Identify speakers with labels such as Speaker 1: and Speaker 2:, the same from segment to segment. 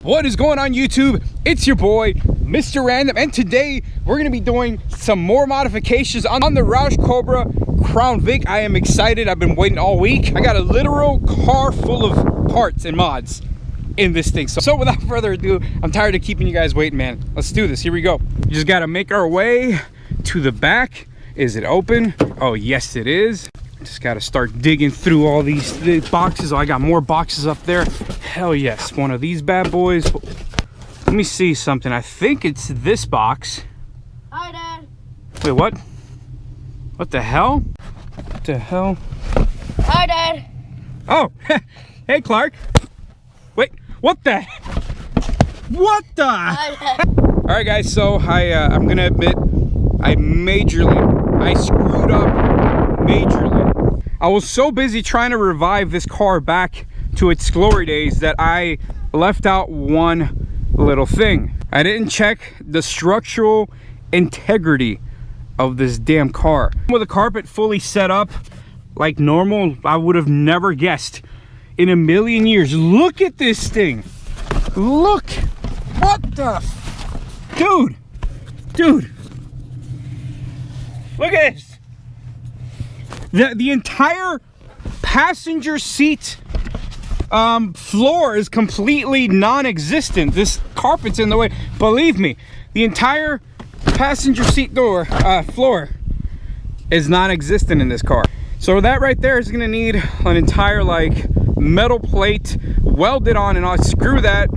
Speaker 1: What is going on, YouTube? It's your boy Mr. Random, and today we're going to be doing some more modifications on the Roush Cobra Crown Vic. I am excited. I've been waiting all week. I got a literal car full of parts and mods in this thing. So without further ado, I'm tired of keeping you guys waiting, man. Let's do this. Here we go. You just got to make our way to the back. Is it open? Oh, yes, it is. Just got to start digging through all these boxes. Oh, I got more boxes up there. Hell yes, one of these bad boys. Let me see something. I think it's this box.
Speaker 2: Hi, Dad.
Speaker 1: Wait, what? What the hell? What the hell?
Speaker 2: Hi, Dad.
Speaker 1: Oh, hey, Clark. Wait, what the? What the?
Speaker 2: Hi, Dad.
Speaker 1: All right, guys. So I'm gonna admit, I screwed up majorly. I was so busy trying to revive this car back to its glory days that I left out one little thing. I didn't check the structural integrity of this damn car. With the carpet fully set up like normal, I would have never guessed in a million years. Look at this thing. Look. What the dude, look at this. The entire passenger seat floor is completely non-existent. This carpet's in the way. Believe me, the entire passenger seat floor is non-existent in this car. So that right there is gonna need an entire like metal plate welded on, and I'll screw that.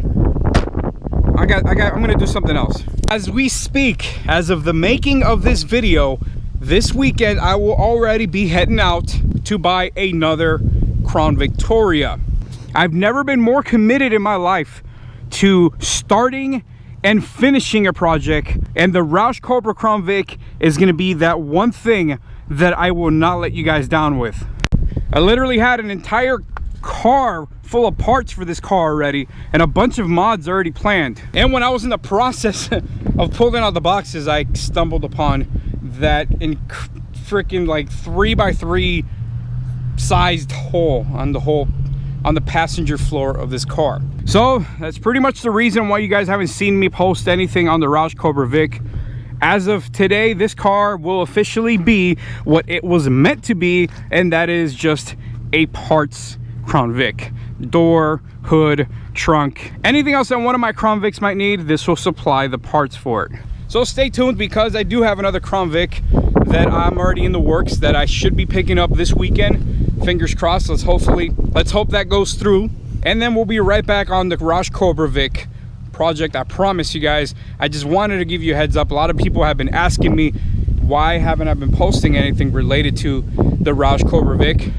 Speaker 1: I'm gonna do something else. As we speak, as of the making of this video, this weekend I will already be heading out to buy another Crown Victoria. I've never been more committed in my life to starting and finishing a project, and the Roush Cobra Crown Vic is going to be that one thing that I will not let you guys down with. I literally had an entire car full of parts for this car already, and a bunch of mods already planned. And when I was in the process of pulling out the boxes, I stumbled upon that in freaking like 3x3 sized hole on the passenger floor of this car. So that's pretty much the reason why you guys haven't seen me post anything on the Roush Cobra Vic. As of today, this car will officially be what it was meant to be, and that is just a parts Crown Vic. Door, hood, trunk, anything else that one of my Crown Vics might need, this will supply the parts for it. So stay tuned, because I do have another Crown Vic that I'm already in the works that I should be picking up this weekend. Fingers crossed. Let's hope that goes through. And then we'll be right back on the Roush Cobra Vic project. I promise you guys. I just wanted to give you a heads up. A lot of people have been asking me, why haven't I been posting anything related to the Roush Cobra Vic?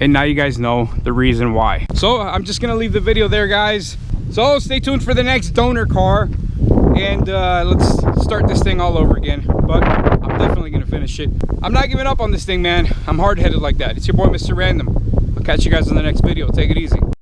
Speaker 1: And now you guys know the reason why. So I'm just gonna leave the video there, guys. So stay tuned for the next donor car, and let's start this thing all over again. But I'm definitely gonna finish it. I'm not giving up on this thing, man. I'm hard-headed like that. It's your boy Mr. Random. I'll catch you guys in the next video. Take it easy.